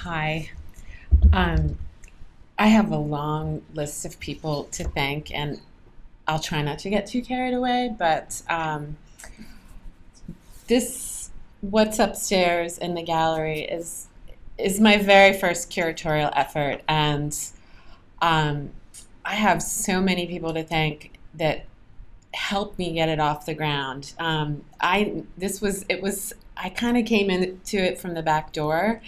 Hi. Um, I have a long list of people to thank, and I'll try not to get too carried away, but this, what's upstairs in the gallery, is my very first curatorial effort, and um, I have so many people to thank that helped me get it off the ground. I kind of came into it from the back door,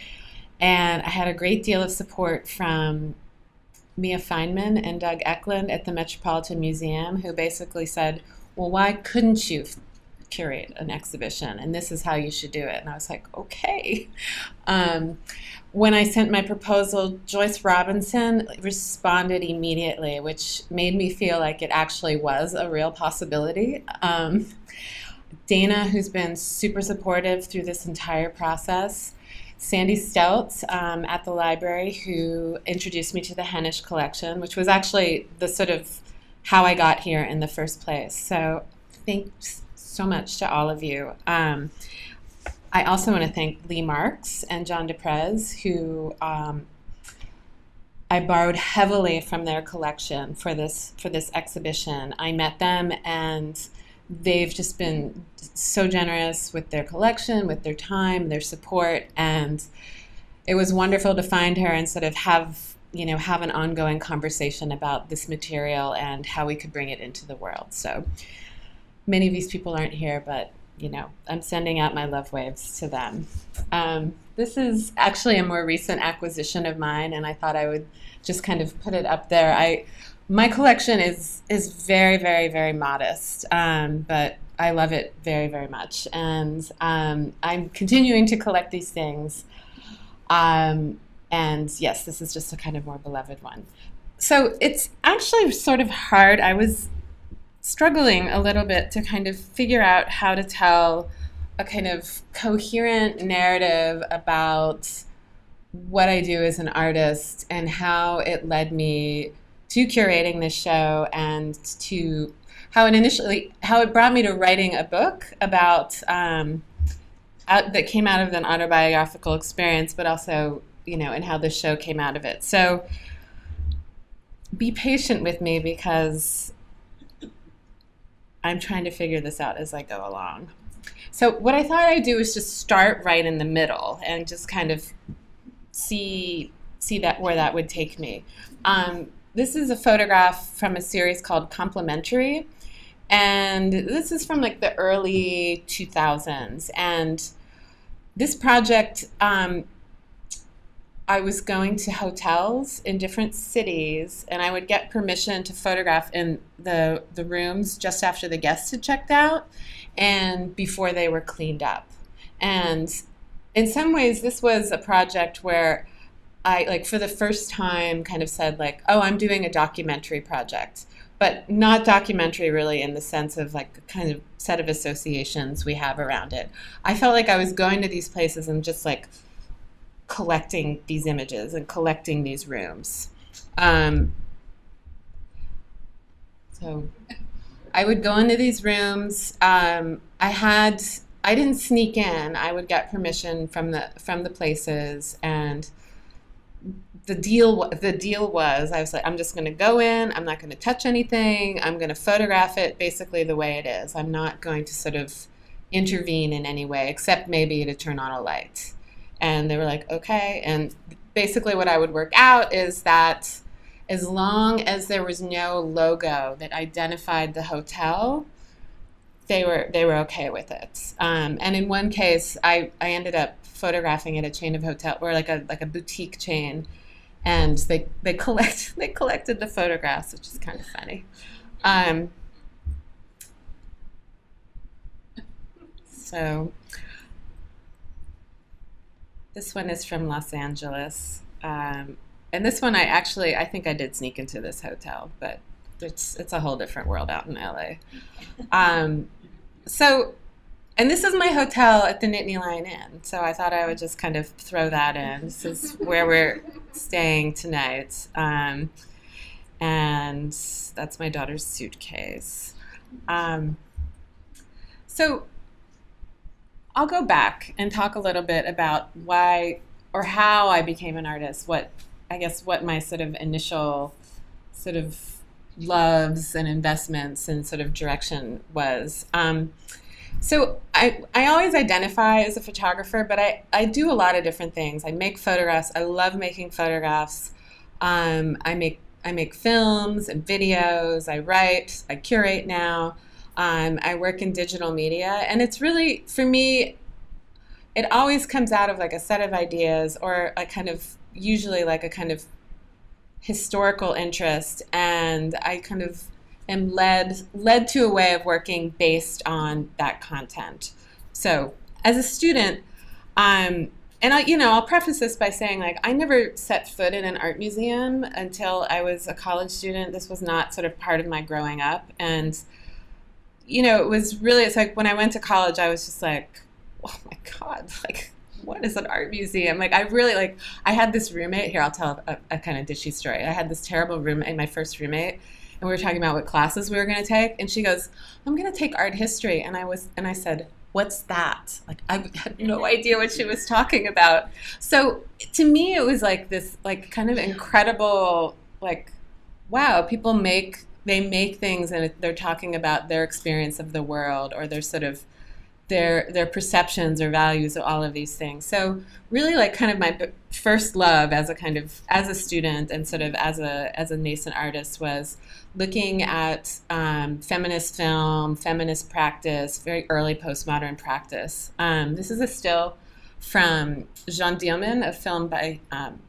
and I had a great deal of support from Mia Feynman and Doug Eklund at the Metropolitan Museum, who basically said, well, why couldn't you curate an exhibition? And this is how you should do it. And I was like, okay. Um, when I sent my proposal, Joyce Robinson responded immediately, which made me feel like it actually was a real possibility. Dana, who's been super supportive through this entire process, Sandy Steltz at the library, who introduced me to the Hennish collection, which was actually the sort of how I got here in the first place. So thanks so much to all of you. I also want to thank Lee Marks and John DePrez, who I borrowed heavily from their collection for this exhibition. I met them, and they've just been so generous with their collection, with their time, their support, and it was wonderful to find her and sort of have an ongoing conversation about this material and how we could bring it into the world. So many of these people aren't here, but I'm sending out my love waves to them. This is actually a more recent acquisition of mine, and I thought I would just kind of put it up there. My collection is very, very, very modest, but I love it very, very much. And I'm continuing to collect these things. And yes, this is just a kind of more beloved one. So it's actually sort of hard. I was struggling a little bit to kind of figure out how to tell a kind of coherent narrative about what I do as an artist and how it led me to curating this show, and to how it brought me to writing a book about that came out of an autobiographical experience, but also and how the show came out of it. So be patient with me, because I'm trying to figure this out as I go along. So what I thought I'd do is just start right in the middle and just kind of see that where that would take me. This is a photograph from a series called Complementary, and this is from like the early 2000s. And this project, I was going to hotels in different cities, and I would get permission to photograph in the rooms just after the guests had checked out and before they were cleaned up. And in some ways, this was a project where I, like, for the first time kind of said, like, oh, I'm doing a documentary project, but not documentary really in the sense of like a kind of set of associations we have around it. I felt like I was going to these places and just like collecting these images and collecting these rooms. So I would go into these rooms. I didn't sneak in. I would get permission from the places, and the deal was, I was like, I'm just going to go in. I'm not going to touch anything. I'm going to photograph it basically the way it is. I'm not going to sort of intervene in any way, except maybe to turn on a light. And they were like, okay. And basically what I would work out is that as long as there was no logo that identified the hotel, they were okay with it. And in one case, I ended up photographing at a chain of hotel, or like a boutique chain, and they collected the photographs, which is kind of funny. So this one is from Los Angeles, and this one I think I did sneak into this hotel, but it's a whole different world out in LA. And this is my hotel at the Nittany Lion Inn, so I thought I would just kind of throw that in. This is where we're staying tonight, and that's my daughter's suitcase. So I'll go back and talk a little bit about why or how I became an artist, what my sort of initial sort of loves and investments and sort of direction was. So I always identify as a photographer, but I do a lot of different things. I make photographs. I love making photographs. I make films and videos. I write. I curate now. I work in digital media, and it's really, for me, it always comes out of like a set of ideas or a kind of, usually like a kind of historical interest, and I kind of am led to a way of working based on that content. So as a student, and I'll preface this by saying, like, I never set foot in an art museum until I was a college student. This was not sort of part of my growing up, and it's like when I went to college, I was just like, oh my God, like, what is an art museum? Like, I had this roommate. Here, I'll tell a kind of dishy story. I had this terrible roommate, my first roommate, and we were talking about what classes we were going to take. And she goes, I'm going to take art history. And I said, what's that? Like, I had no idea what she was talking about. So to me, it was like this, like, kind of incredible, like, wow, they make things and they're talking about their experience of the world, or their sort of their perceptions or values of all of these things. So really, like, kind of my first love as a student and sort of as a nascent artist was looking at feminist film, feminist practice, very early postmodern practice. This is a still from Jean Dielman, a film by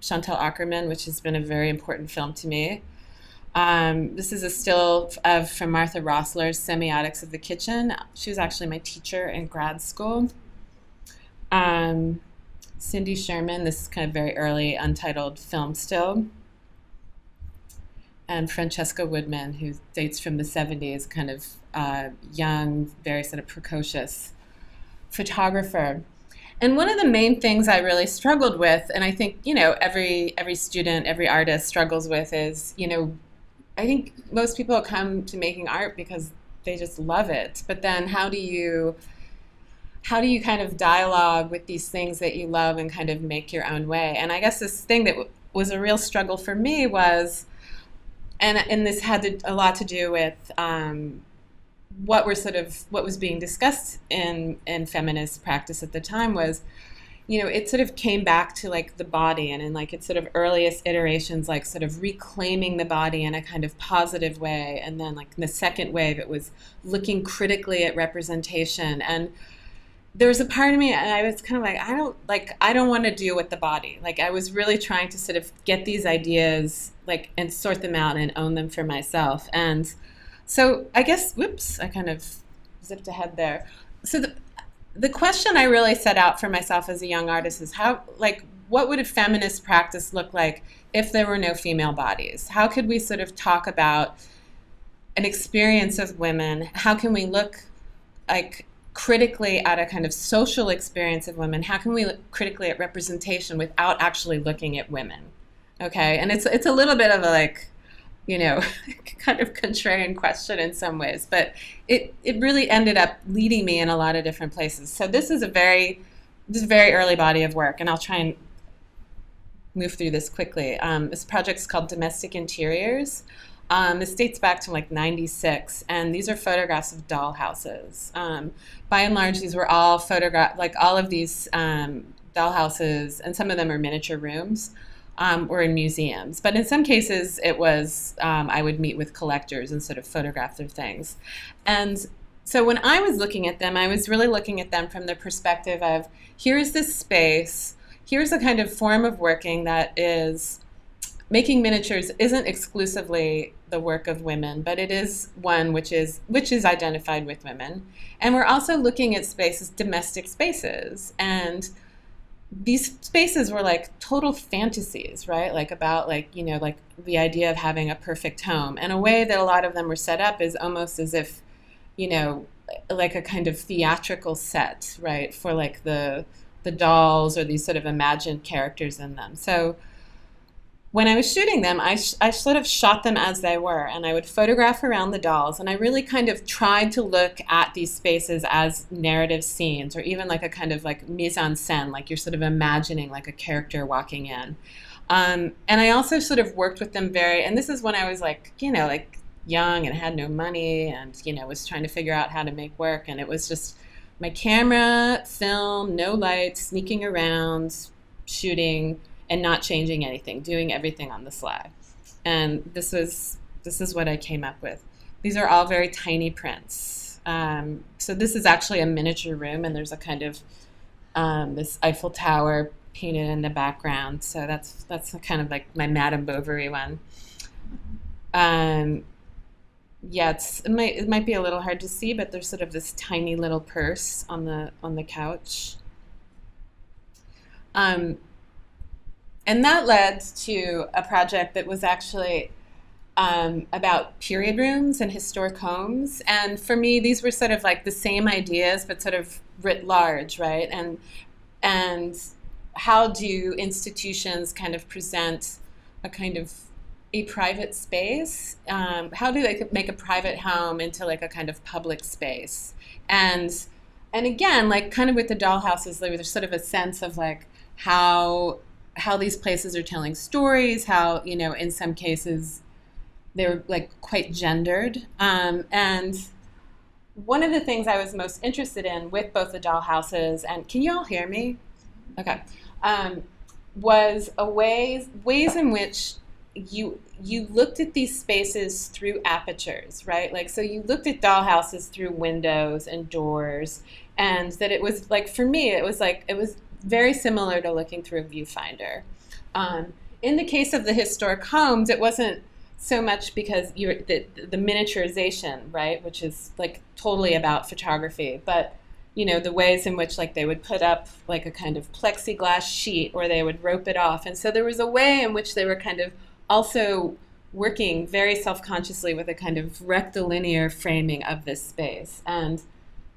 Chantal Akerman, which has been a very important film to me. This is a still from Martha Rossler's Semiotics of the Kitchen. She was actually my teacher in grad school. Cindy Sherman, this is kind of very early Untitled film still. And Francesca Woodman, who dates from the 70s, kind of young, very sort of precocious photographer. And one of the main things I really struggled with, and I think, every student, every artist struggles with, is, I think most people come to making art because they just love it. But then how do you kind of dialogue with these things that you love and kind of make your own way? And I guess this thing that was a real struggle for me was, and this had a lot to do with what was being discussed in feminist practice at the time was, it sort of came back to like the body, and in like its sort of earliest iterations, like sort of reclaiming the body in a kind of positive way. And then like in the second wave, it was looking critically at representation. And there was a part of me, and I was kind of like, I don't want to deal with the body. Like, I was really trying to sort of get these ideas, like, and sort them out and own them for myself. And so I guess, whoops, I kind of zipped ahead there. So the question I really set out for myself as a young artist is what would a feminist practice look like if there were no female bodies? How could we sort of talk about an experience of women? How can we look like critically at a kind of social experience of women? How can we look critically at representation without actually looking at women? Okay, and it's a little bit of a kind of contrarian question in some ways, but it really ended up leading me in a lot of different places. So this is a very early body of work, and I'll try and move through this quickly. This project is called Domestic Interiors. This dates back to like 96, and these are photographs of dollhouses. By and large, these were all photographed, like all of these dollhouses, and some of them are miniature rooms, or in museums. But in some cases, it was, I would meet with collectors and sort of photograph their things. And so when I was looking at them, I was really looking at them from the perspective of, here's this space, here's a kind of form of working that is, making miniatures isn't exclusively the work of women, but it is one which is identified with women. And we're also looking at spaces, domestic spaces, and these spaces were like total fantasies, right? Like about like the idea of having a perfect home. And a way that a lot of them were set up is almost as if, like a kind of theatrical set, right? For like the dolls or these sort of imagined characters in them. So when I was shooting them, I sort of shot them as they were, and I would photograph around the dolls, and I really kind of tried to look at these spaces as narrative scenes, or even like a kind of like mise en scène, like you're sort of imagining like a character walking in. And I also sort of worked with them and this is when I was like, like young and had no money and, was trying to figure out how to make work, and it was just my camera, film, no lights, sneaking around, shooting, and not changing anything, doing everything on the fly. And this is what I came up with. These are all very tiny prints. So this is actually a miniature room, and there's a kind of this Eiffel Tower painted in the background. So that's kind of like my Madame Bovary one. Yeah, it might be a little hard to see, but there's sort of this tiny little purse on the couch. And that led to a project that was actually about period rooms and historic homes. And for me, these were sort of like the same ideas, but sort of writ large, right? And how do institutions kind of present a private space? How do they make a private home into like a kind of public space? And again, like kind of with the dollhouses, there's sort of a sense of like how these places are telling stories, how, in some cases they're like quite gendered. And one of the things I was most interested in with both the dollhouses, and can you all hear me? Okay. Was ways in which you looked at these spaces through apertures, right? Like, so you looked at dollhouses through windows and doors, and that it was like, for me, it was very similar to looking through a viewfinder. In the case of the historic homes, it wasn't so much because the miniaturization, right, which is like totally about photography, but the ways in which like they would put up like a kind of plexiglass sheet, or they would rope it off, and so there was a way in which they were kind of also working very self-consciously with a kind of rectilinear framing of this space. And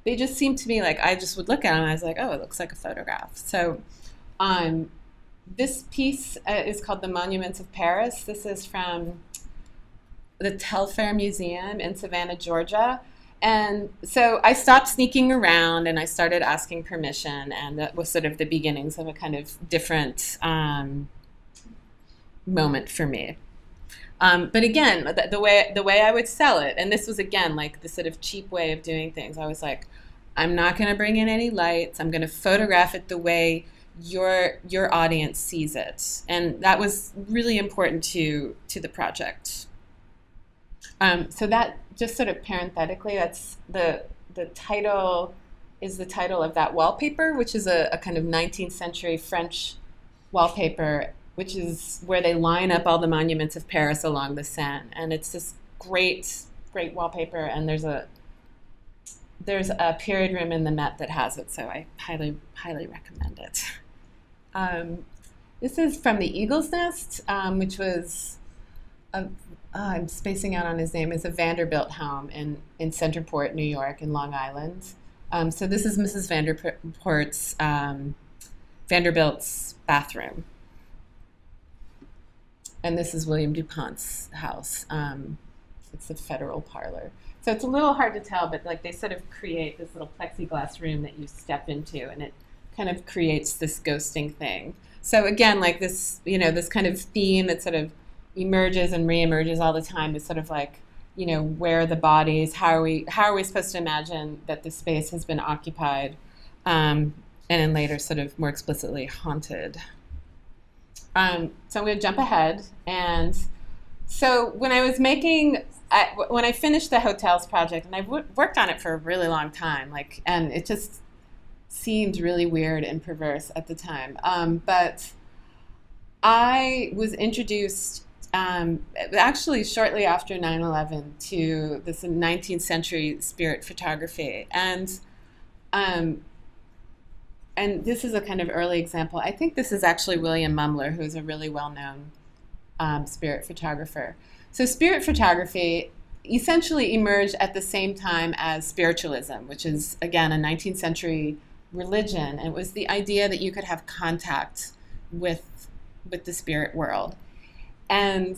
they just seemed to me like, I just would look at them and I was like, oh, it looks like a photograph. So this piece is called The Monuments of Paris. This is from the Telfair Museum in Savannah, Georgia. And so I stopped sneaking around and I started asking permission, and that was sort of the beginnings of a kind of different moment for me. But again, the way I would sell it, and this was again like the sort of cheap way of doing things, I was like, I'm not going to bring in any lights. I'm going to photograph it the way your audience sees it, and that was really important to the project. So that, just sort of parenthetically, that's the title is the title of that wallpaper, which is a kind of 19th century French wallpaper, which is where they line up all the monuments of Paris along the Seine. And it's this great wallpaper, and there's a period room in the Met that has it, so I highly recommend it. This is from the Eagle's Nest, which was I'm spacing out on his name. It's a Vanderbilt home in Centerport, New York, in Long Island. So this is Mrs. Vanderbilt's bathroom. And this is William DuPont's house. It's a federal parlor. So it's a little hard to tell, but like they sort of create this little plexiglass room that you step into, and it kind of creates this ghosting thing. So again, like this, this kind of theme that sort of emerges and reemerges all the time is sort of like, where are the bodies? How are we supposed to imagine that the space has been occupied, and then later sort of more explicitly haunted? So I'm going to jump ahead. And so when I finished the hotels project, and I worked on it for a really long time, and it just seemed really weird and perverse at the time. But I was introduced actually shortly after 9/11 to this 19th century spirit photography. And this is a kind of early example. I think this is actually William Mumler, who is a really well-known spirit photographer. So spirit photography essentially emerged at the same time as spiritualism, which is, again, a 19th century religion. And it was the idea that you could have contact with the spirit world. And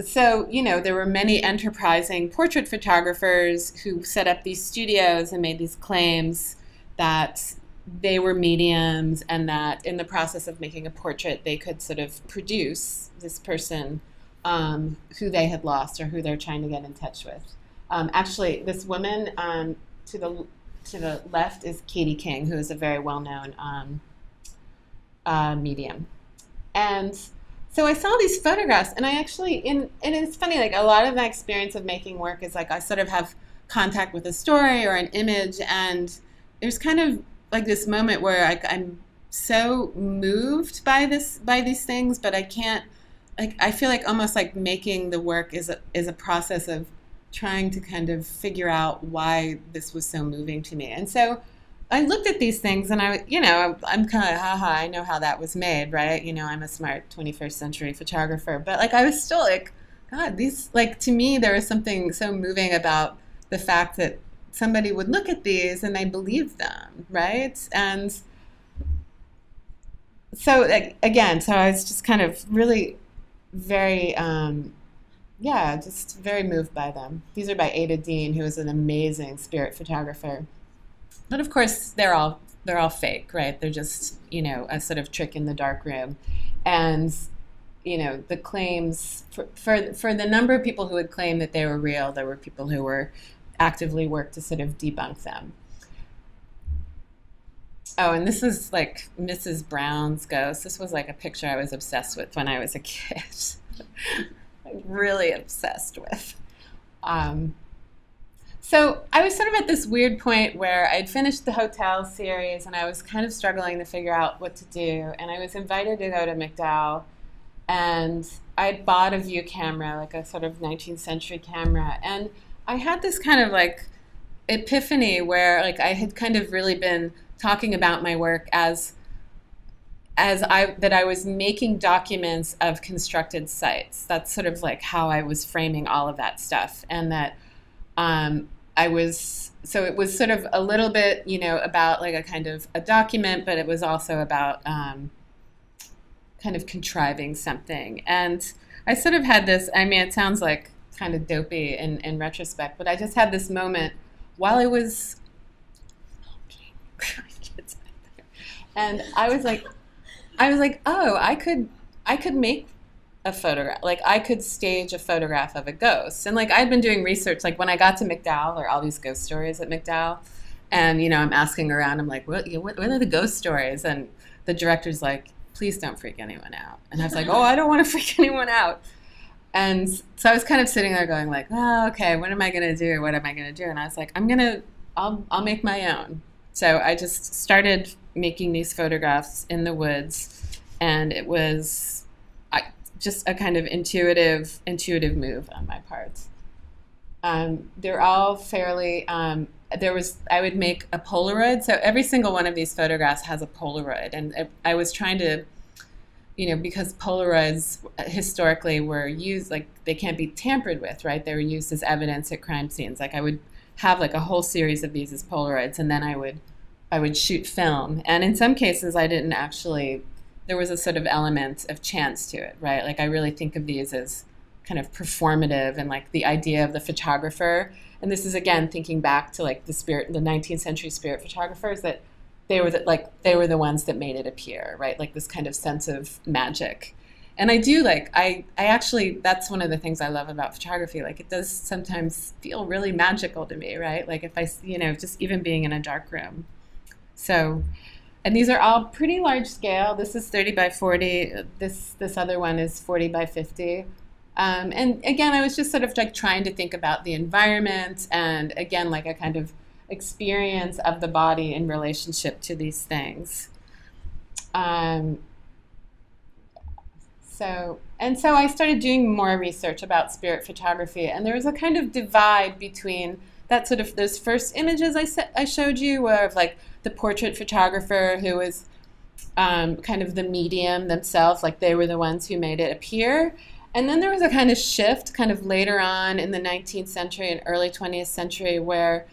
so, there were many enterprising portrait photographers who set up these studios and made these claims that they were mediums and that in the process of making a portrait, they could sort of produce this person who they had lost or who they're trying to get in touch with. Actually, this woman to the left is Katie King, who is a very well-known medium. And so I saw these photographs, and I actually, and it's funny, like a lot of my experience of making work is like I sort of have contact with a story or an image, and there's kind of like this moment where I'm so moved by these things, but I can't, like I feel like almost like making the work is a process of trying to kind of figure out why this was so moving to me. And so I looked at these things and I'm kind of, haha, I know how that was made, right? I'm a smart 21st century photographer. But like, I was still like, God, these, like, to me, there was something so moving about the fact that somebody would look at these and they believed them, right? And so, like, again, so I was just kind of really very, just very moved by them. These are by Ada Dean, who is an amazing spirit photographer. But of course, they're all fake, right? They're just, a sort of trick in the dark room. And, the claims, for the number of people who would claim that they were real, there were people who were actively worked to sort of debunk them. Oh, and this is like Mrs. Brown's ghost. This was like a picture I was obsessed with when I was a kid. Like, really obsessed with. So I was sort of at this weird point where I'd finished the hotel series and I was kind of struggling to figure out what to do. And I was invited to go to McDowell, and I'd bought a view camera, like a sort of 19th century camera. And I had this kind of like epiphany where like I had kind of really been talking about my work as I was making documents of constructed sites. That's sort of like how I was framing all of that stuff. And that it was sort of a little bit, about like a kind of a document, but it was also about kind of contriving something. And I sort of had this, I mean, it sounds like kind of dopey in retrospect, but I just had this moment while I was, and I was like, oh, I could make a photograph. Like, I could stage a photograph of a ghost. And like, I'd been doing research, like when I got to McDowell, there are all these ghost stories at McDowell. And, I'm asking around, I'm like, what are the ghost stories? And the director's like, please don't freak anyone out. And I was like, oh, I don't want to freak anyone out. And so I was kind of sitting there going like, oh, okay, what am I going to do? What am I going to do? And I was like, I'll make my own. So I just started making these photographs in the woods, and it was just a kind of intuitive move on my part. They're all fairly, I would make a Polaroid. So every single one of these photographs has a Polaroid. And I was trying to, because Polaroids historically were used, like they can't be tampered with, right? They were used as evidence at crime scenes. Like I would have like a whole series of these as Polaroids, and then I would shoot film. And in some cases I didn't actually, there was a sort of element of chance to it, right? Like I really think of these as kind of performative, and like the idea of the photographer. And this is again thinking back to like the 19th century spirit photographers, that they were the ones that made it appear, right? Like this kind of sense of magic. And I do like, I actually, that's one of the things I love about photography. Like it does sometimes feel really magical to me, right? Like if I, just even being in a dark room. So, and these are all pretty large scale. This is 30 by 40. This other one is 40 by 50. And again, I was just sort of like trying to think about the environment, and again, like a kind of experience of the body in relationship to these things. So I started doing more research about spirit photography, and there was a kind of divide between that sort of those first images I showed you, where of like the portrait photographer who was kind of the medium themselves, like they were the ones who made it appear. And then there was a kind of shift kind of later on in the 19th century and early 20th century where,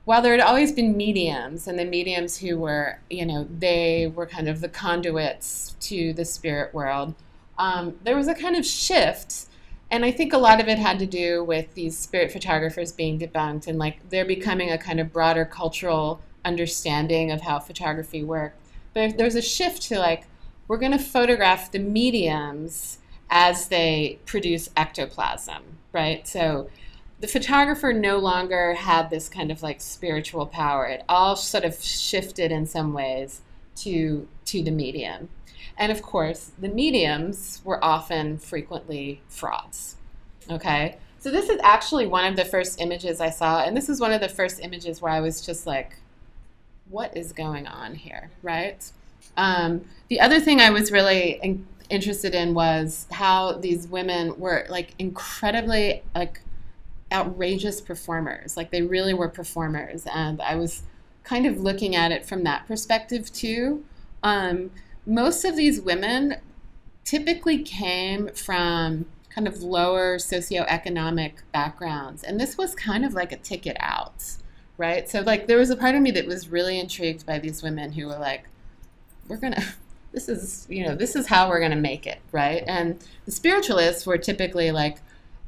while there had always been mediums, and the mediums who were, they were kind of the conduits to the spirit world, there was a kind of shift. And I think a lot of it had to do with these spirit photographers being debunked and like there becoming a kind of broader cultural understanding of how photography worked. But there's a shift to like, we're going to photograph the mediums as they produce ectoplasm, right? So the photographer no longer had this kind of like spiritual power. It all sort of shifted in some ways to the medium. And of course, the mediums were often frequently frauds. Okay? So this is actually one of the first images I saw, and this is one of the first images where I was just like, what is going on here, right? The other thing I was really interested in was how these women were like incredibly like outrageous performers. Like they really were performers, and I was kind of looking at it from that perspective too. Most of these women typically came from kind of lower socioeconomic backgrounds, and this was kind of like a ticket out, right? So like there was a part of me that was really intrigued by these women who were like, this is how we're gonna make it, right? And the spiritualists were typically like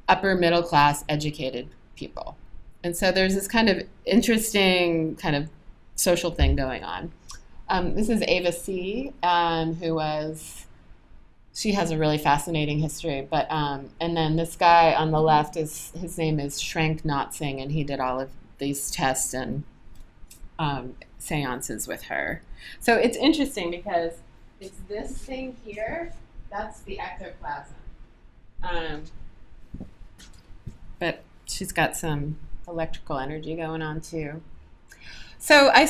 upper middle class educated people. And so there's this kind of interesting kind of social thing going on. This is Ava C., she has a really fascinating history. But and then this guy on the left his name is Shrank Notzing, and he did all of these tests and seances with her. So it's interesting because it's this thing here, that's the ectoplasm. But she's got some electrical energy going on too. So I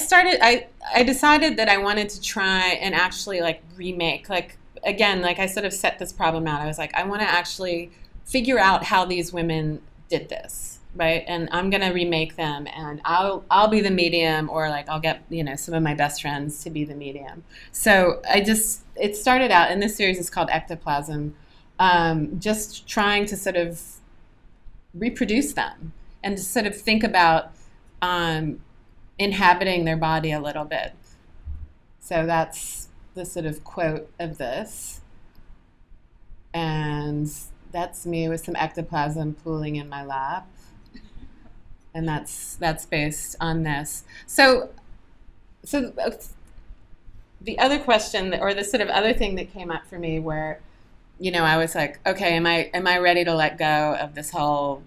decided that I wanted to try and actually like remake, like again, like I sort of set this problem out. I was like, I want to actually figure out how these women did this, right? And I'm going to remake them, and I'll be the medium, or like I'll get, some of my best friends to be the medium. So it started out, and this series is called Ectoplasm, just trying to sort of reproduce them and to sort of think about inhabiting their body a little bit. So that's the sort of quote of this. And that's me with some ectoplasm pooling in my lap. And that's based on this. So the other question, or the sort of other thing that came up for me where, I was like, okay, am I ready to let go of this whole,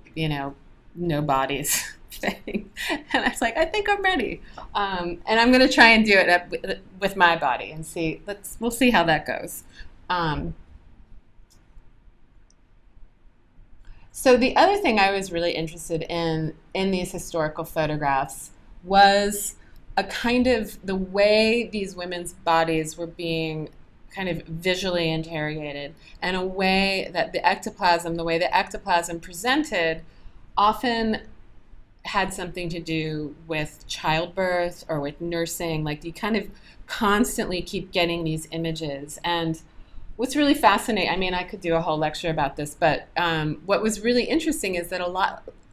no bodies thing? And I was like, I think I'm ready. And I'm going to try and do it with my body and see. We'll see how that goes. So the other thing I was really interested in these historical photographs was a kind of the way these women's bodies were being kind of visually interrogated, and a way that the way the ectoplasm presented often had something to do with childbirth or with nursing. Like you kind of constantly keep getting these images. And what's really fascinating, I could do a whole lecture about this, but what was really interesting is that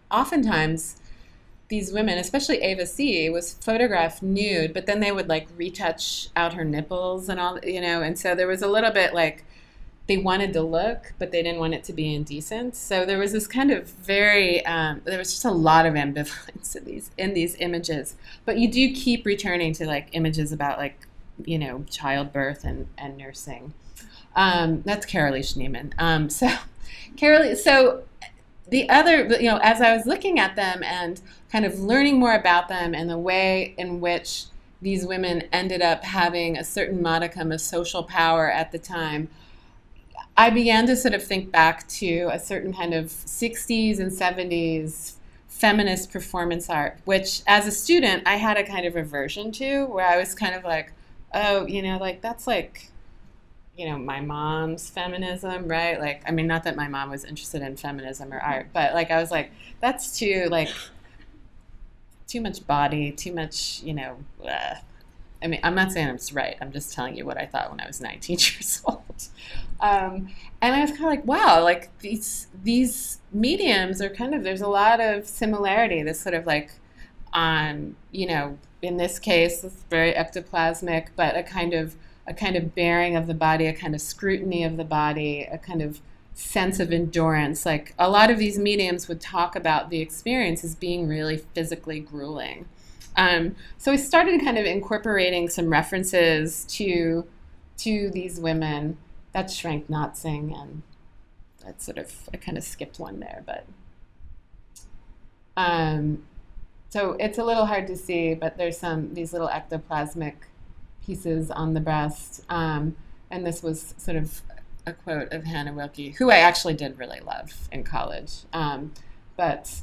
oftentimes these women, especially Ava C., was photographed nude, but then they would like retouch out her nipples and all, and so there was a little bit like they wanted to look, but they didn't want it to be indecent. So there was this kind of very, there was just a lot of ambivalence in these images. But you do keep returning to like images about like, childbirth and nursing. That's Carolee Schneemann. So the other, as I was looking at them and kind of learning more about them and the way in which these women ended up having a certain modicum of social power at the time, I began to sort of think back to a certain kind of 60s and 70s feminist performance art, which as a student I had a kind of aversion to, where I was kind of like, oh, like that's like, my mom's feminism, right? Like, not that my mom was interested in feminism or art, but like I was like, that's too much body, too much, I'm not saying it's right. I'm just telling you what I thought when I was 19 years old. And I was kind of like, wow, like these mediums are kind of, there's a lot of similarity. This sort of like, in this case, it's very ectoplasmic, but a kind of a kind of bearing of the body, a kind of scrutiny of the body, a kind of sense of endurance. Like a lot of these mediums would talk about the experience as being really physically grueling. So we started kind of incorporating some references to these women. That's Schrank Notzing, and that's sort of, I kind of skipped one there, but so it's a little hard to see, but there's these little ectoplasmic pieces on the breast, and this was sort of a quote of Hannah Wilke, who I actually did really love in college, but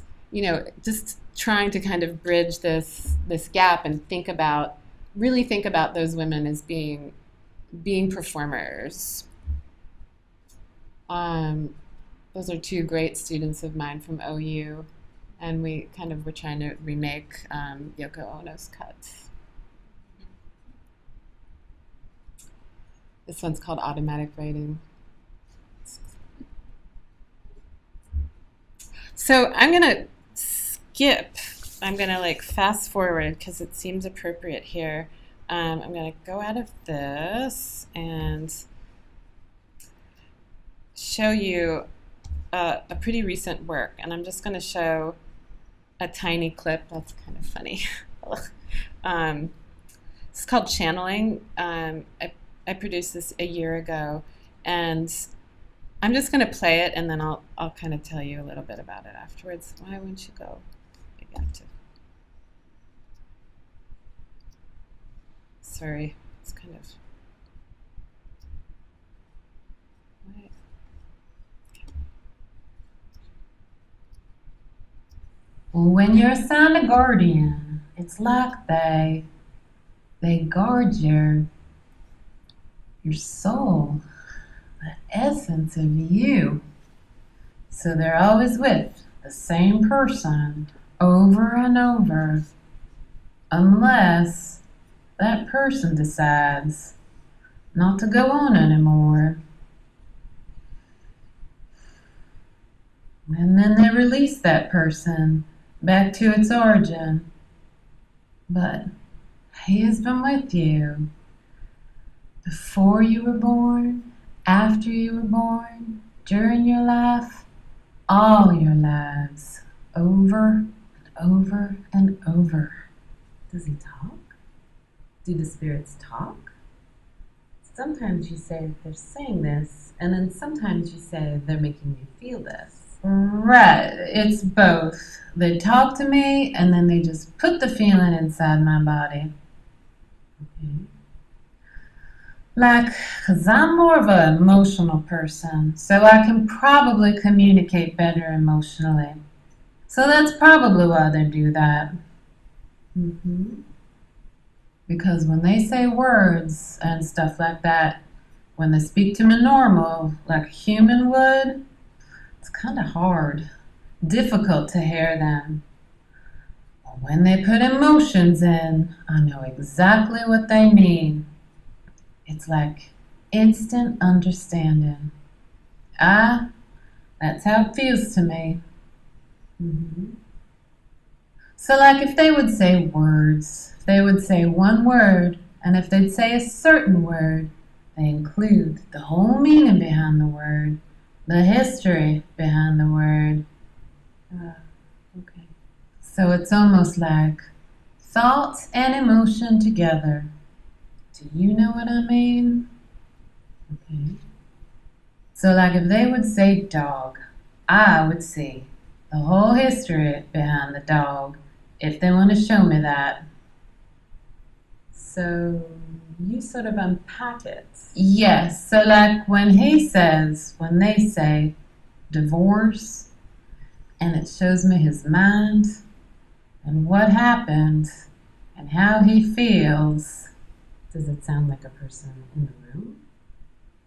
just trying to kind of bridge this gap and really think about those women as being performers. Those are two great students of mine from OU, and we kind of were trying to remake Yoko Ono's cuts. This one's called Automatic Writing. So I'm gonna fast forward because it seems appropriate here. I'm gonna go out of this and show you a pretty recent work, and I'm just gonna show a tiny clip. That's kind of funny. It's called Channeling. I produced this a year ago, and I'm just going to play it, and then I'll kind of tell you a little bit about it afterwards. Why wouldn't you go? Maybe I have to. Sorry, it's kind of. Why? When you're assigned a guardian, it's like they guard your soul, the essence of you. So they're always with the same person over and over, unless that person decides not to go on anymore. And then they release that person back to its origin. But he has been with you before you were born, after you were born, during your life, all your lives, over and over and over. Does he talk? Do the spirits talk? Sometimes you say they're saying this, and then sometimes you say they're making you feel this. Right, it's both. They talk to me, and then they just put the feeling inside my body. Okay. Like, because I'm more of an emotional person, so I can probably communicate better emotionally. So that's probably why they do that. Because when they say words and stuff like that, when they speak to me normal, like a human would, it's kind of hard, difficult to hear them. But when they put emotions in, I know exactly what they mean. It's like instant understanding. That's how it feels to me. So like if they would say words, if they would say one word, and if they'd say a certain word, they include the whole meaning behind the word, the history behind the word. Okay. So it's almost like thought and emotion together. Do you know what I mean? Okay. So like if they would say dog, I would see the whole history behind the dog if they want to show me that. So you sort of unpack it. Yes, so like when they say divorce, and it shows me his mind and what happened and how he feels. Does it sound like a person in the room?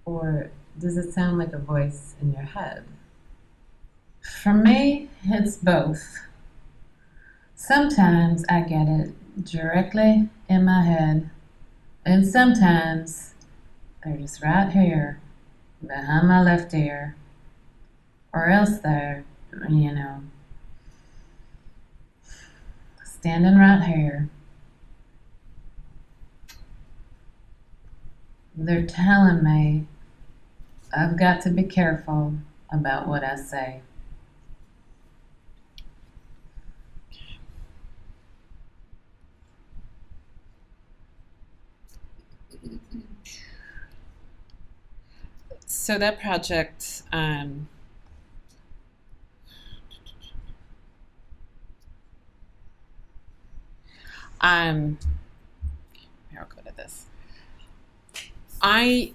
Or does it sound like a voice in your head? For me, it's both. Sometimes I get it directly in my head, and sometimes they're just right here, behind my left ear, or else they're, standing right here. They're telling me I've got to be careful about what I say. So that project, um, here, I'll go to this. I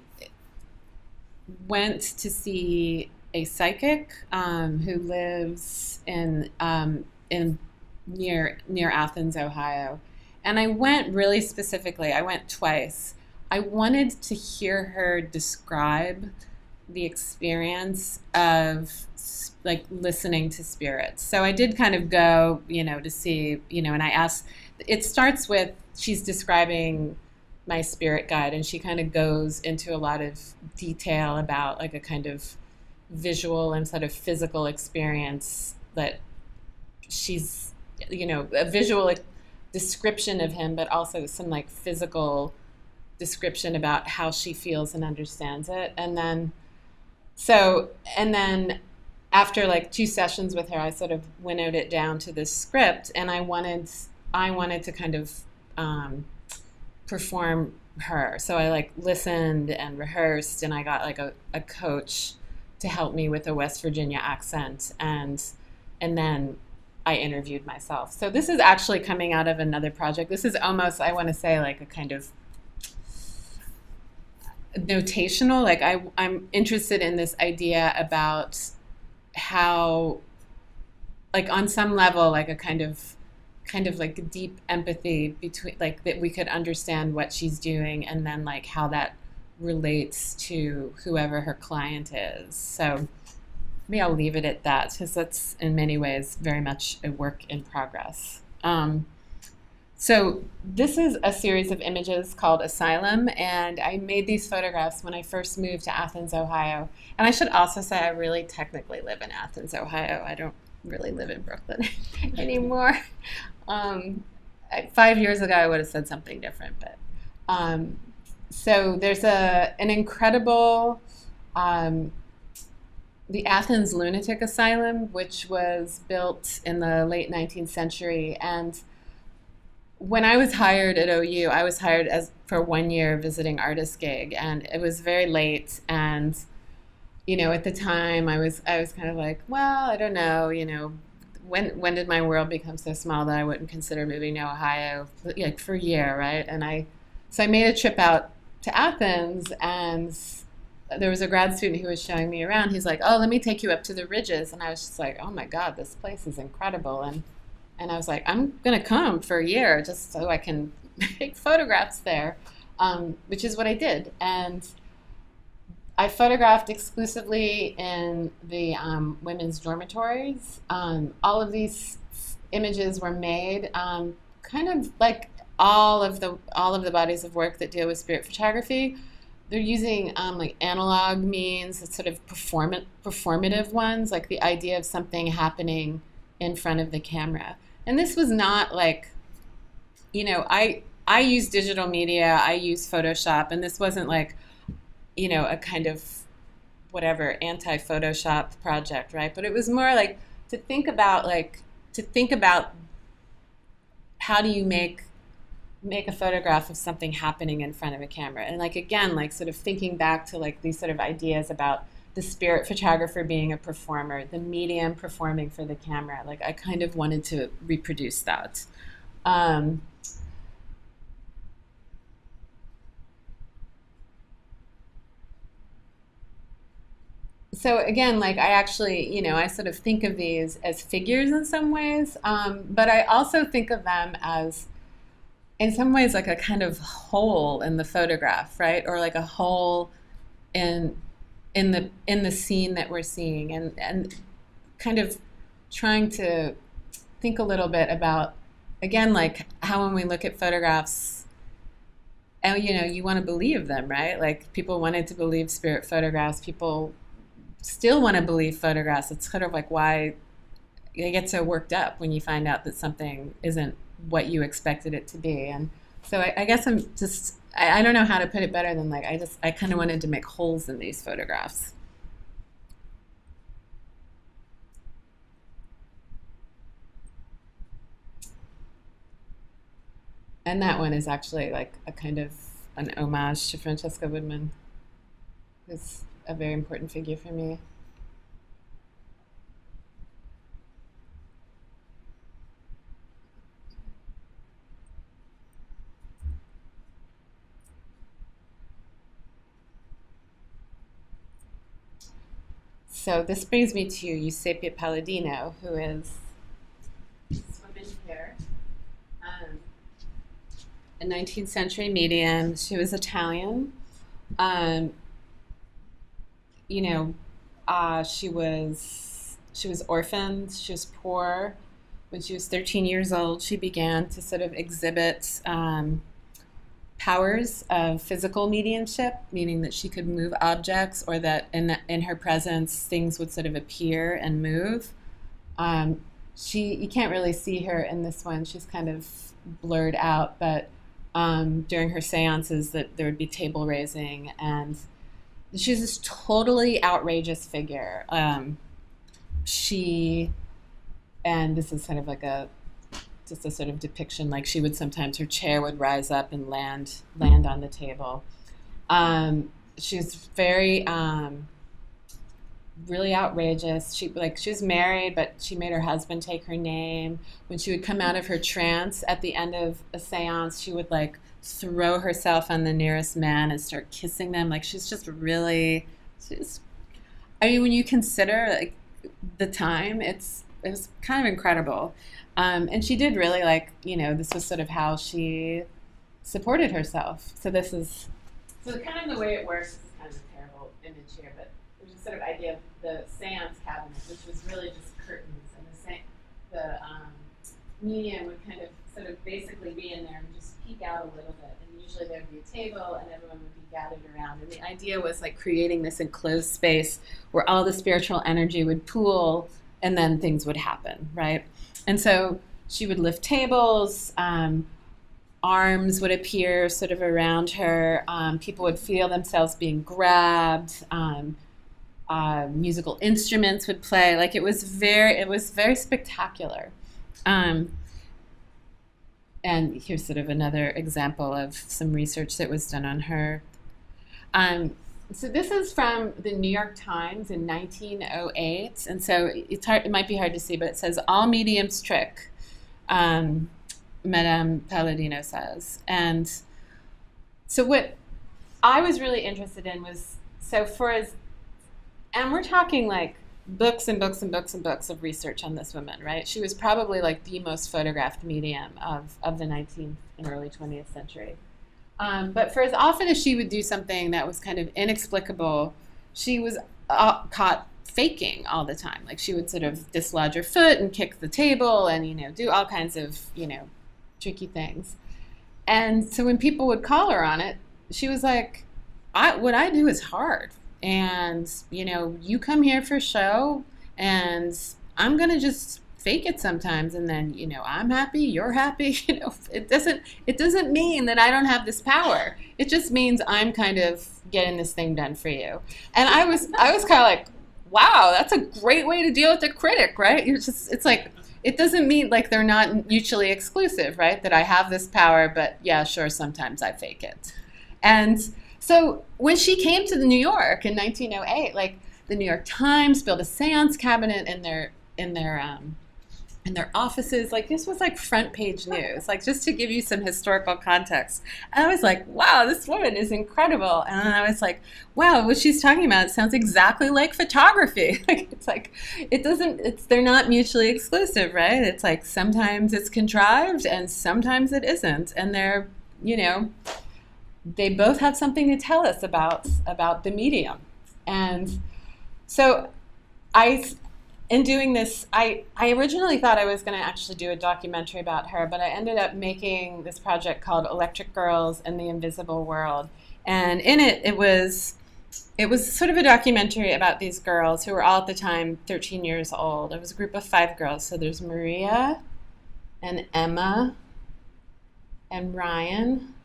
went to see a psychic who lives in near Athens, Ohio, and I went really specifically. I went twice. I wanted to hear her describe the experience of like listening to spirits. So I did kind of go, to see, and I asked. It starts with she's describing my spirit guide, and she kind of goes into a lot of detail about like a kind of visual and sort of physical experience that she's, a visual description of him, but also some like physical description about how she feels and understands it. And then after like two sessions with her, I sort of winnowed it down to this script, and I wanted to kind of perform her. So I like listened and rehearsed, and I got like a coach to help me with a West Virginia accent, and then I interviewed myself. So this is actually coming out of another project. This is almost, I want to say, like a kind of notational. Like I'm interested in this idea about how, like on some level, like a kind of like deep empathy between, like that we could understand what she's doing, and then like how that relates to whoever her client is. So maybe I'll leave it at that, because that's in many ways very much a work in progress. So this is a series of images called Asylum, and I made these photographs when I first moved to Athens, Ohio. And I should also say I really technically live in Athens, Ohio. I don't really live in Brooklyn anymore. 5 years ago, I would have said something different, but so there's an incredible the Athens Lunatic Asylum, which was built in the late 19th century. And when I was hired at OU, I was hired as for 1 year visiting artist gig, and it was very late. And at the time, I was kind of like, well, I don't know, when did my world become so small that I wouldn't consider moving to Ohio, like for a year, right? So I made a trip out to Athens, and there was a grad student who was showing me around. He's like, "Oh, let me take you up to the ridges," and I was just like, "Oh my God, this place is incredible!" And I was like, "I'm gonna come for a year just so I can take photographs there," which is what I did, and I photographed exclusively in the women's dormitories. All of these images were made kind of like all of the bodies of work that deal with spirit photography. They're using like analog means, sort of performative ones, like the idea of something happening in front of the camera. And this was not like, I use digital media, I use Photoshop, and this wasn't like, a kind of whatever anti-Photoshop project, right? But it was more like to think about how do you make a photograph of something happening in front of a camera, and like again, like sort of thinking back to like these sort of ideas about the spirit photographer being a performer, the medium performing for the camera. Like I kind of wanted to reproduce that. Um, so again, like I actually, I sort of think of these as figures in some ways, but I also think of them as, in some ways, like a kind of hole in the photograph, right? Or like a hole in in the scene that we're seeing, and kind of trying to think a little bit about, again, like how when we look at photographs, and you want to believe them, right? Like people wanted to believe spirit photographs, people still want to believe photographs. It's kind of like why you get so worked up when you find out that something isn't what you expected it to be. And so I guess I don't know how to put it better than like I kind of wanted to make holes in these photographs. And that one is actually like a kind of an homage to Francesca Woodman, who's a very important figure for me. So this brings me to Eusebia Palladino, who is this woman here, a 19th century medium. She was Italian. Um, you know, she was orphaned. She was poor. When she was 13 years old, she began to sort of exhibit powers of physical mediumship, meaning that she could move objects, or that in her presence things would sort of appear and move. You can't really see her in this one. She's kind of blurred out, but during her seances, that there would be table raising, and she's this totally outrageous figure. She and this is kind of like just a sort of depiction, like she would sometimes, her chair would rise up and land on the table. She's very really outrageous. She was married, but she made her husband take her name. When she would come out of her trance at the end of a seance, she would like throw herself on the nearest man and start kissing them. Like she's just really, I mean, when you consider like the time, it was kind of incredible. And she did really this was sort of how she supported herself. So kind of the way it works. This is kind of a terrible image here, but there's a sort of idea of the seance cabinet, which was really just curtains, and the medium would kind of sort of basically be in there and just peek out a little bit. And usually there would be a table and everyone would be gathered around. And the idea was like creating this enclosed space where all the spiritual energy would pool and then things would happen, right? And so she would lift tables, arms would appear sort of around her, people would feel themselves being grabbed, musical instruments would play. Like it was very spectacular. And here's sort of another example of some research that was done on her. So this is from the New York Times in 1908, and so it might be hard to see, but it says, "All mediums trick," Madame Palladino says. And so what I was really interested in was, and we're talking like books and books and books and books of research on this woman, right? She was probably like the most photographed medium of the 19th and early 20th century. But for as often as she would do something that was kind of inexplicable, she was caught faking all the time. Like she would sort of dislodge her foot and kick the table and, do all kinds of, tricky things. And so when people would call her on it, she was like, what I do is hard. And, you come here for show and I'm going to just fake it sometimes, and then I'm happy, you're happy. It doesn't mean that I don't have this power. It just means I'm kind of getting this thing done for you. And I was kind of like, wow, that's a great way to deal with a critic, right? It's like, it doesn't mean like they're not mutually exclusive, right? That I have this power, but yeah, sure, sometimes I fake it. And so when she came to New York in 1908, like the New York Times built a seance cabinet in their offices. Like this was like front page news, like just to give you some historical context. And I was like, wow, this woman is incredible. And then I was like, wow, what she's talking about sounds exactly like photography. They're not mutually exclusive, right? It's like sometimes it's contrived and sometimes it isn't. And they both have something to tell us about the medium. And so in doing this, I originally thought I was going to actually do a documentary about her, but I ended up making this project called Electric Girls and the Invisible World. And in it was sort of a documentary about these girls who were all at the time 13 years old. It was a group of 5 girls. So there's Maria and Emma and Ryan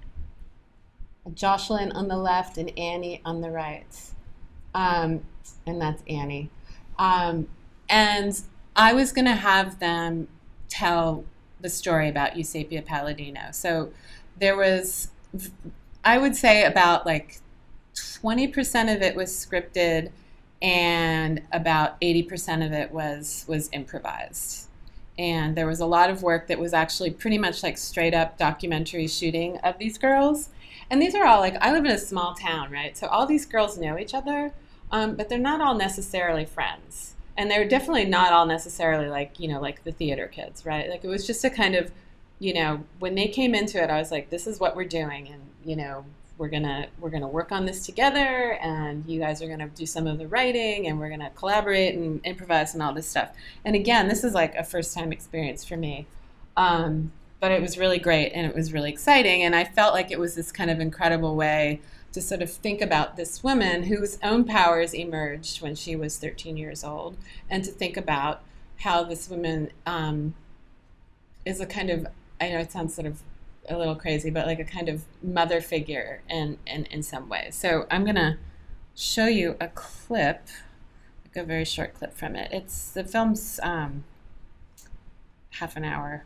Jocelyn on the left and Annie on the right. Um, and that's Annie. Um, and I was going to have them tell the story about Eusapia Palladino. So there was, I would say, about like 20% of it was scripted, and about 80% of it was improvised. And there was a lot of work that was actually pretty much like straight up documentary shooting of these girls. And these are all like, I live in a small town, right? So all these girls know each other, but they're not all necessarily friends. And they're definitely not all necessarily like, like the theater kids, right? Like it was just a kind of, when they came into it, I was like, this is what we're doing. And, we're gonna work on this together, and you guys are gonna do some of the writing, and we're gonna collaborate and improvise and all this stuff. And again, this is like a first time experience for me, but it was really great and it was really exciting, and I felt like it was this kind of incredible way to sort of think about this woman whose own powers emerged when she was 13 years old, and to think about how this woman is a kind of, I know it sounds sort of a little crazy, but like a kind of mother figure in some ways. So I'm gonna show you a clip, like a very short clip from it. The film's half an hour.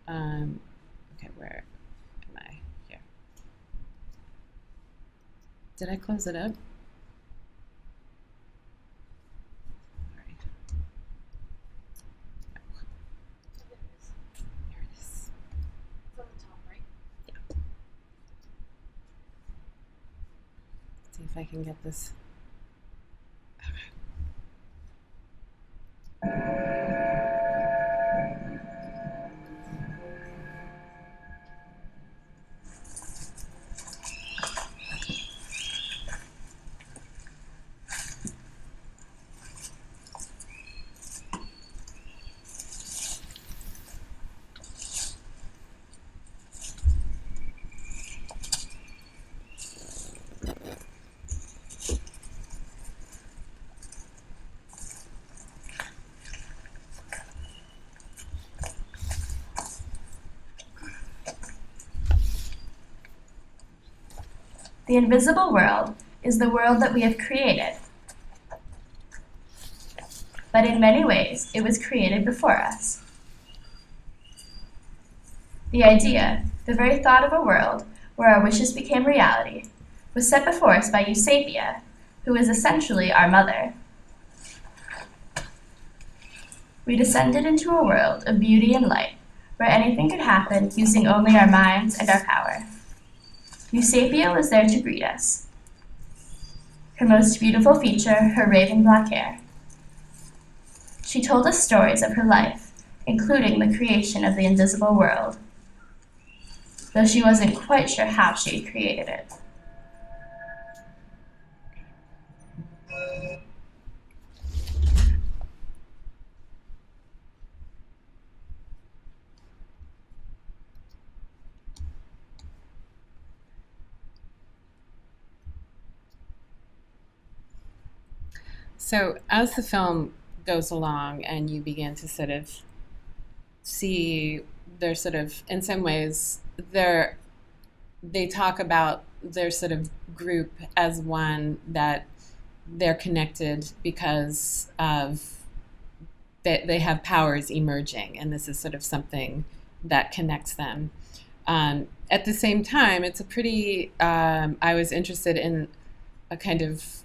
Okay, where am I? Here. Did I close it up? See if I can get this. The invisible world is the world that we have created. But in many ways, it was created before us. The idea, the very thought of a world where our wishes became reality, was set before us by Eusapia, who is essentially our mother. We descended into a world of beauty and light, where anything could happen using only our minds and our power. Eusapia was there to greet us. Her most beautiful feature, her raven black hair. She told us stories of her life, including the creation of the invisible world, though she wasn't quite sure how she had created it. So as the film goes along and you begin to sort of see, they're sort of, in some ways, they talk about their sort of group as one that they're connected because of they have powers emerging, and this is sort of something that connects them. At the same time, it's a pretty, I was interested in a kind of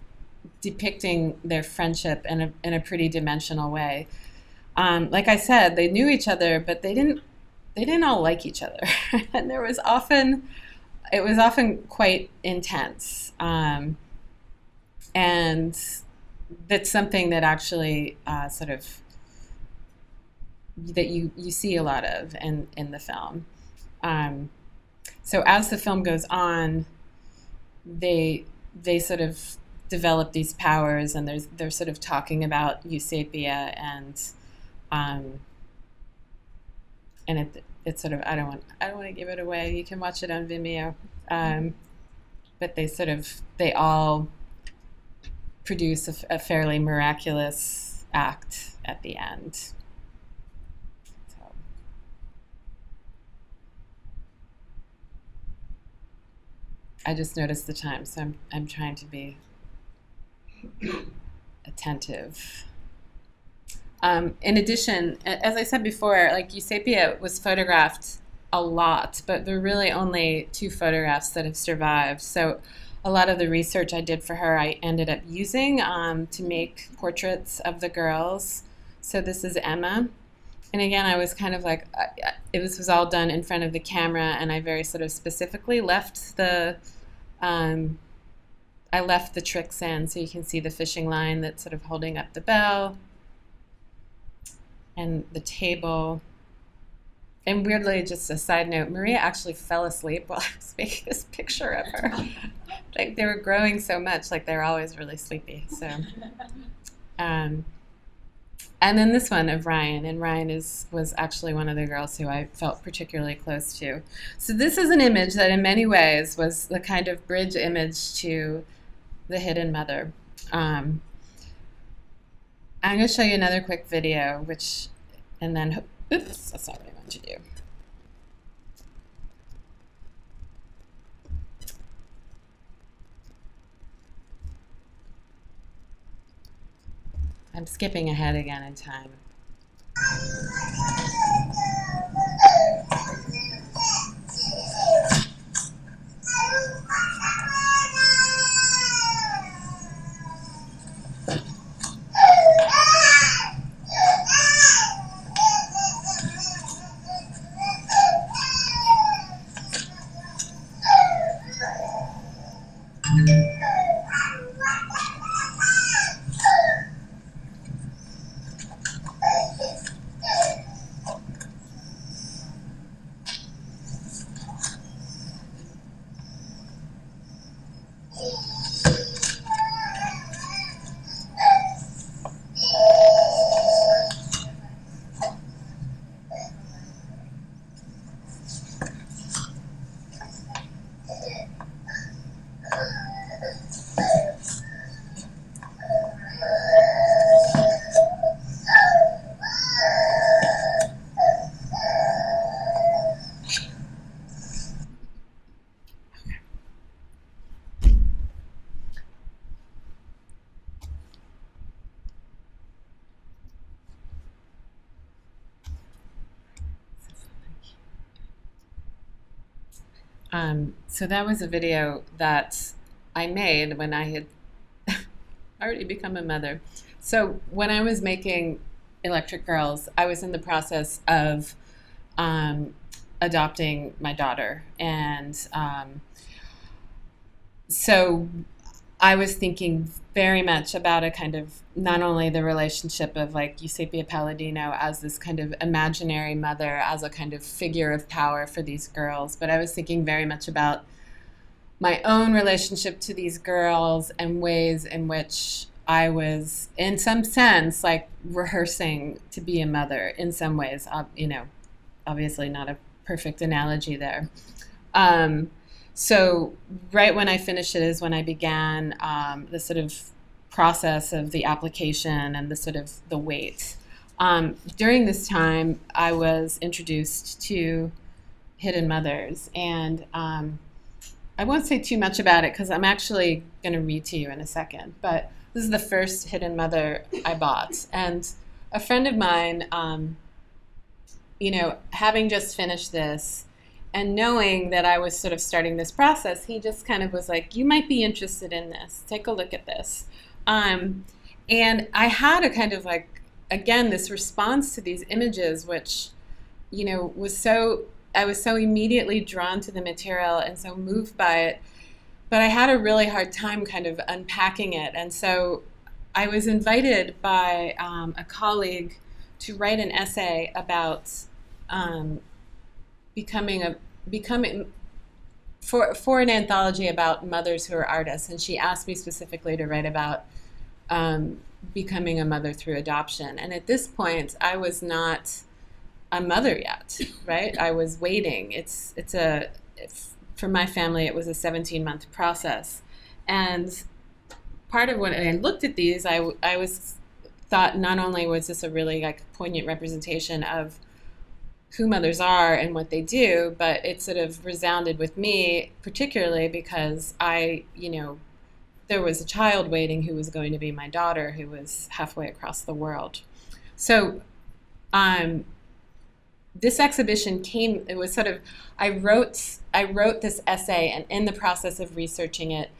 depicting their friendship in a pretty dimensional way. Like I said, they knew each other, but they didn't all like each other, and it was often quite intense. And that's something that actually sort of that you see a lot of in the film. So as the film goes on, they sort of develop these powers, and they're sort of talking about Eusapia, and it's sort of, I don't want to give it away. You can watch it on Vimeo, but they all produce a fairly miraculous act at the end. I just noticed the time, so I'm trying to be attentive. In addition, as I said before, like Eusapia was photographed a lot, but there are really only 2 photographs that have survived. So a lot of the research I did for her, I ended up using to make portraits of the girls. So this is Emma. And again, I was kind of like, it was all done in front of the camera, and I very sort of specifically left I left the tricks in, so you can see the fishing line that's sort of holding up the bell, and the table. And weirdly, just a side note, Maria actually fell asleep while I was making this picture of her. Like, they were growing so much, like they're always really sleepy. So, and then this one of Ryan, and Ryan was actually one of the girls who I felt particularly close to. So this is an image that in many ways was the kind of bridge image to the hidden mother. I'm going to show you another quick video, and then, oops, that's not what I want to do. I'm skipping ahead again in time. So that was a video that I made when I had already become a mother. So when I was making Electric Girls, I was in the process of adopting my daughter. And so I was thinking very much about a kind of not only the relationship of like Eusapia Palladino as this kind of imaginary mother, as a kind of figure of power for these girls, but I was thinking very much about my own relationship to these girls and ways in which I was, in some sense, like rehearsing to be a mother in some ways, obviously not a perfect analogy there. So right when I finished it is when I began the sort of process of the application and the sort of the weight. During this time, I was introduced to Hidden Mothers, and I won't say too much about it because I'm actually going to read to you in a second, but this is the first Hidden Mother I bought. And a friend of mine, having just finished this, and knowing that I was sort of starting this process, he just kind of was like, you might be interested in this. Take a look at this. And I had a kind of like, again, this response to these images, which, I was so immediately drawn to the material and so moved by it. But I had a really hard time kind of unpacking it. And so I was invited by a colleague to write an essay about becoming for an anthology about mothers who are artists, and she asked me specifically to write about becoming a mother through adoption. And at this point, I was not a mother yet, right? I was waiting. For my family, it was a 17-month process, and part of when I looked at these, I thought not only was this a really like poignant representation of who mothers are and what they do, but it sort of resounded with me, particularly because there was a child waiting who was going to be my daughter, who was halfway across the world. So this exhibition came, it was sort of, I wrote this essay, and in the process of researching it,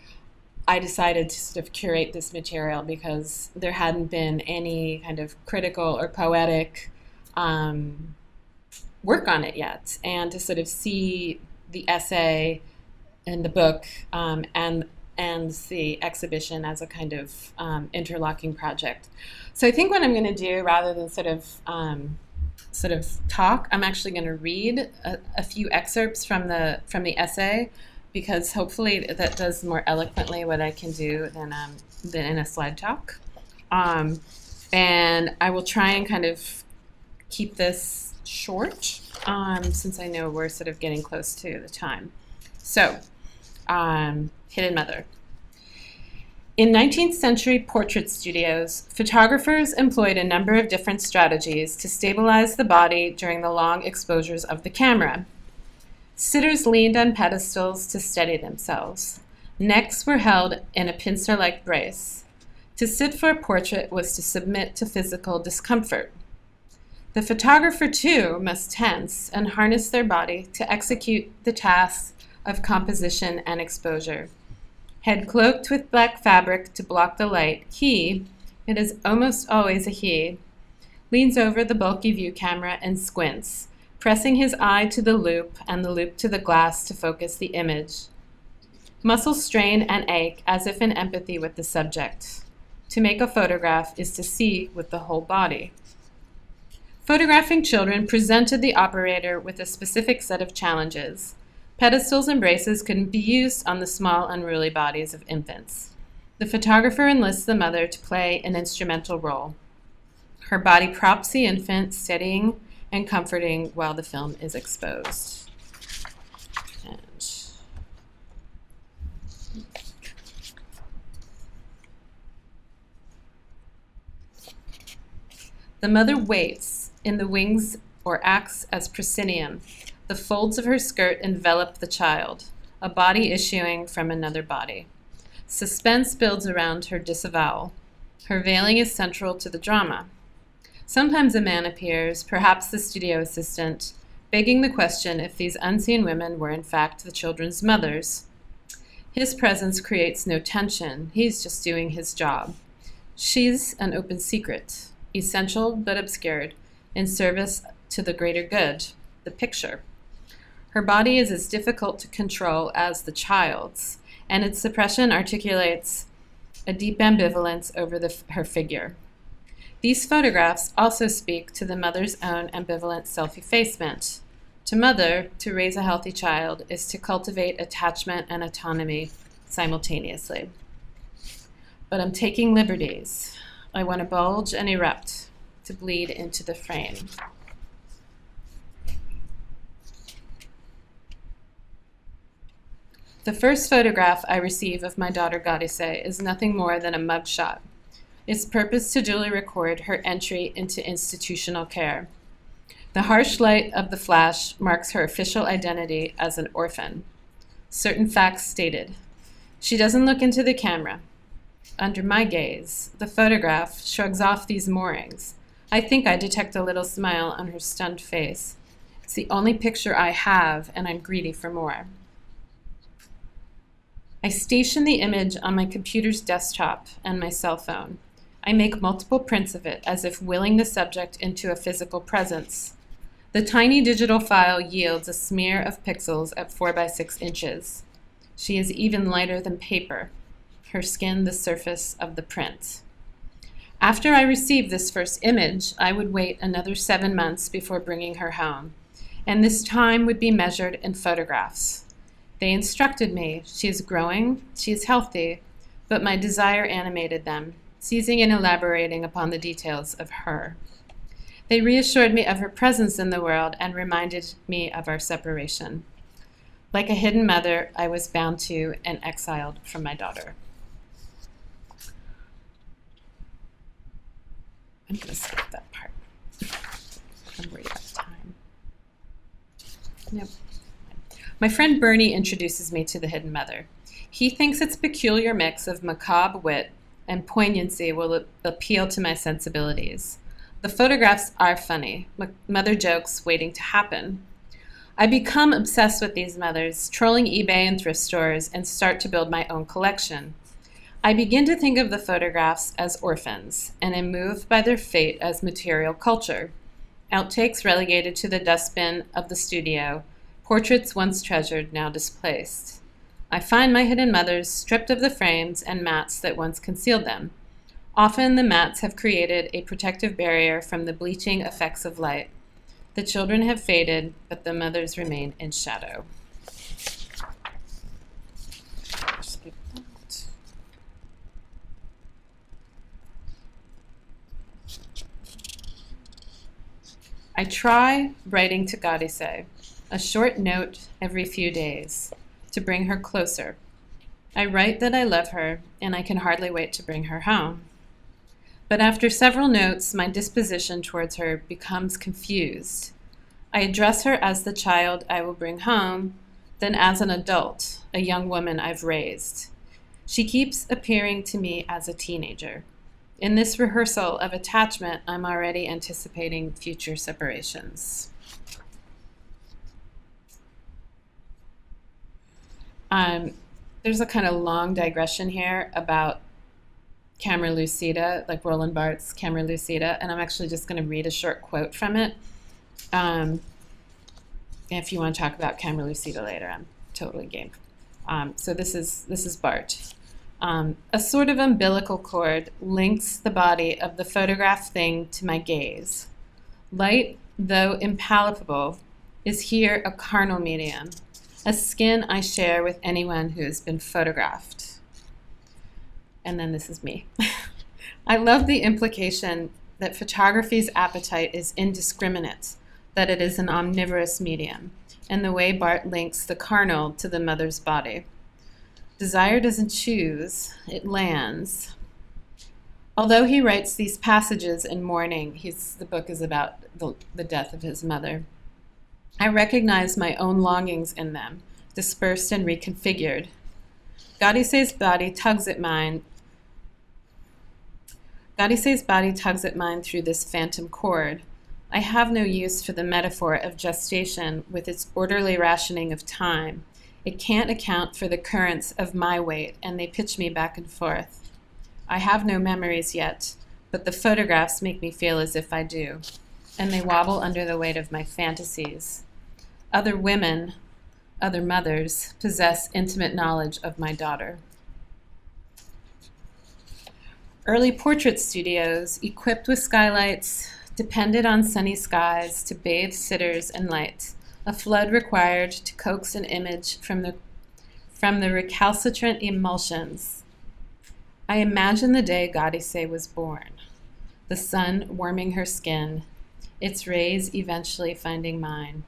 I decided to sort of curate this material because there hadn't been any kind of critical or poetic work on it yet. And to sort of see the essay and the book and the exhibition as a kind of interlocking project. So I think what I'm going to do, rather than sort of talk, I'm actually going to read a few excerpts from the essay, because hopefully that does more eloquently what I can do than in a slide talk. And I will try and kind of keep this short, since I know we're sort of getting close to the time. So, Hidden Mother. In 19th century portrait studios, photographers employed a number of different strategies to stabilize the body during the long exposures of the camera. Sitters leaned on pedestals to steady themselves. Necks were held in a pincer-like brace. To sit for a portrait was to submit to physical discomfort. The photographer, too, must tense and harness their body to execute the tasks of composition and exposure. Head cloaked with black fabric to block the light, he, it is almost always a he, leans over the bulky view camera and squints, pressing his eye to the loop and the loop to the glass to focus the image. Muscles strain and ache as if in empathy with the subject. To make a photograph is to see with the whole body. Photographing children presented the operator with a specific set of challenges. Pedestals and braces couldn't be used on the small, unruly bodies of infants. The photographer enlists the mother to play an instrumental role. Her body props the infant, steadying and comforting while the film is exposed. The mother waits in the wings or acts as proscenium. The folds of her skirt envelop the child, a body issuing from another body. Suspense builds around her disavowal. Her veiling is central to the drama. Sometimes a man appears, perhaps the studio assistant, begging the question if these unseen women were in fact the children's mothers. His presence creates no tension. He's just doing his job. She's an open secret, essential but obscured, in service to the greater good, the picture. Her body is as difficult to control as the child's, and its suppression articulates a deep ambivalence over her figure. These photographs also speak to the mother's own ambivalent self-effacement. To mother, to raise a healthy child is to cultivate attachment and autonomy simultaneously. But I'm taking liberties. I want to bulge and erupt, to bleed into the frame. The first photograph I receive of my daughter Gaudice is nothing more than a mugshot. Its purpose to duly record her entry into institutional care. The harsh light of the flash marks her official identity as an orphan. Certain facts stated. She doesn't look into the camera. Under my gaze, the photograph shrugs off these moorings. I think I detect a little smile on her stunned face. It's the only picture I have, and I'm greedy for more. I station the image on my computer's desktop and my cell phone. I make multiple prints of it, as if willing the subject into a physical presence. The tiny digital file yields a smear of pixels at 4 by 6 inches. She is even lighter than paper, her skin the surface of the print. After I received this first image, I would wait another 7 months before bringing her home, and this time would be measured in photographs. They instructed me, she is growing, she is healthy, but my desire animated them, seizing and elaborating upon the details of her. They reassured me of her presence in the world and reminded me of our separation. Like a hidden mother, I was bound to and exiled from my daughter. I'm going to skip that part. I'm worried about time. Yep. My friend Bernie introduces me to the Hidden Mother. He thinks its peculiar mix of macabre wit and poignancy will appeal to my sensibilities. The photographs are funny, mother jokes waiting to happen. I become obsessed with these mothers, trolling eBay and thrift stores, and start to build my own collection. I begin to think of the photographs as orphans, and am moved by their fate as material culture. Outtakes relegated to the dustbin of the studio, portraits once treasured, now displaced. I find my hidden mothers stripped of the frames and mats that once concealed them. Often the mats have created a protective barrier from the bleaching effects of light. The children have faded, but the mothers remain in shadow. Skip that. I try writing to Gadise, a short note every few days, to bring her closer. I write that I love her, and I can hardly wait to bring her home. But after several notes, my disposition towards her becomes confused. I address her as the child I will bring home, then as an adult, a young woman I've raised. She keeps appearing to me as a teenager. In this rehearsal of attachment, I'm already anticipating future separations. There's a kind of long digression here about Camera Lucida, like Roland Barthes' Camera Lucida, and I'm actually just going to read a short quote from it. If you want to talk about Camera Lucida later, I'm totally game. So this is Barthes. A sort of umbilical cord links the body of the photographed thing to my gaze. Light, though impalpable, is here a carnal medium, a skin I share with anyone who has been photographed. And then this is me. I love the implication that photography's appetite is indiscriminate, that it is an omnivorous medium, and the way Barthes links the carnal to the mother's body. Desire doesn't choose, it lands. Although he writes these passages in mourning, the book is about the death of his mother, I recognize my own longings in them, dispersed and reconfigured. Gadise's body tugs at mine through this phantom cord. I have no use for the metaphor of gestation with its orderly rationing of time. It can't account for the currents of my weight, and they pitch me back and forth. I have no memories yet, but the photographs make me feel as if I do, and they wobble under the weight of my fantasies. Other women, other mothers, possess intimate knowledge of my daughter. Early portrait studios, equipped with skylights, depended on sunny skies to bathe sitters in light, a flood required to coax an image from the recalcitrant emulsions. I imagine the day Gadise was born, the sun warming her skin, its rays eventually finding mine,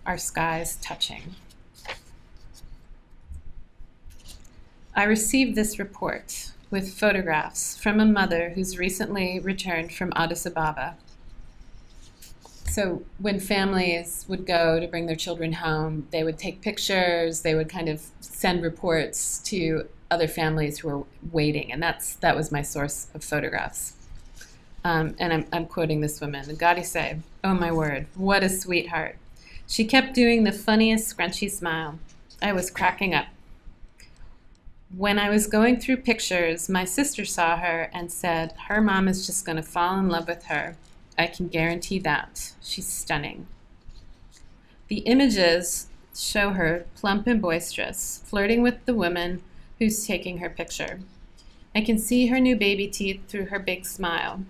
our skies touching. I received this report with photographs from a mother who's recently returned from Addis Ababa. So when families would go to bring their children home, they would take pictures, they would kind of send reports to other families who were waiting, and that was my source of photographs. And I'm quoting this woman, Gadise, oh my word, what a sweetheart. She kept doing the funniest scrunchy smile. I was cracking up. When I was going through pictures, my sister saw her and said, her mom is just going to fall in love with her. I can guarantee that. She's stunning. The images show her plump and boisterous, flirting with the woman who's taking her picture. I can see her new baby teeth through her big smile.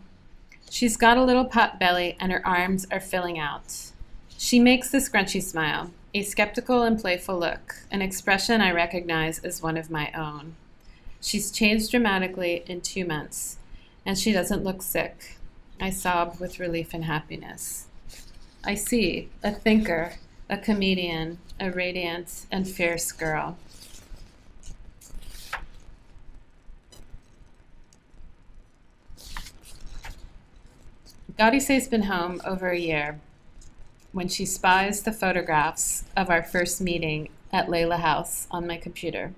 She's got a little pot belly and her arms are filling out. She makes the scrunchy smile, a skeptical and playful look, an expression I recognize as one of my own. She's changed dramatically in 2 months, and she doesn't look sick. I sob with relief and happiness. I see a thinker, a comedian, a radiant and fierce girl. Gadise's been home over a year. when she spies the photographs of our first meeting at Layla House on my computer.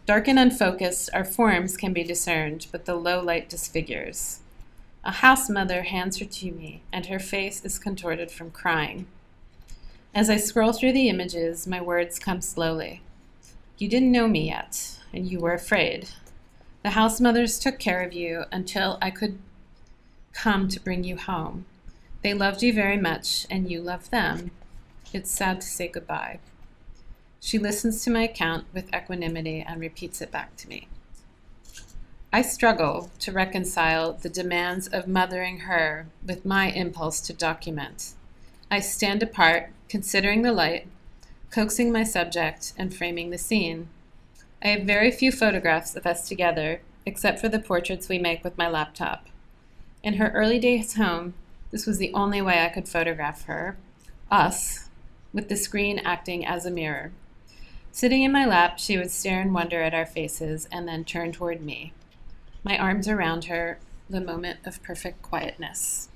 Dark and unfocused, our forms can be discerned, but the low light disfigures. A house mother hands her to me, and her face is contorted from crying. As I scroll through the images, my words come slowly. You didn't know me yet, and you were afraid. The house mothers took care of you until I could come to bring you home. They loved you very much, and you loved them. It's sad to say goodbye. She listens to my account with equanimity and repeats it back to me. I struggle to reconcile the demands of mothering her with my impulse to document. I stand apart, considering the light, coaxing my subject, and framing the scene. I have very few photographs of us together, except for the portraits we make with my laptop. In her early days home, this was the only way I could photograph her, us, with the screen acting as a mirror. Sitting in my lap, she would stare in wonder at our faces and then turn toward me. My arms around her, the moment of perfect quietness.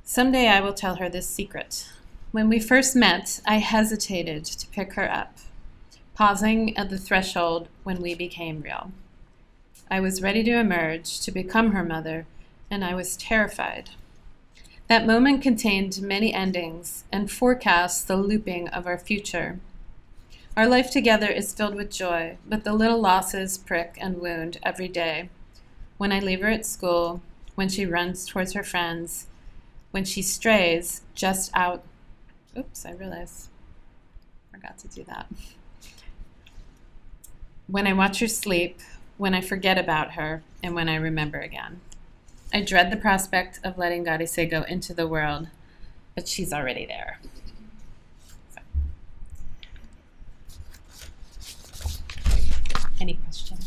Someday I will tell her this secret. When we first met, I hesitated to pick her up, pausing at the threshold when we became real. I was ready to emerge, to become her mother, and I was terrified. That moment contained many endings and forecasts the looping of our future. Our life together is filled with joy, but the little losses prick and wound every day. When I leave her at school, when she runs towards her friends, when she strays just out. Oops, I realized I forgot to do that. When I watch her sleep, when I forget about her, and when I remember again. I dread the prospect of letting Garise go into the world, but she's already there. So. Any questions?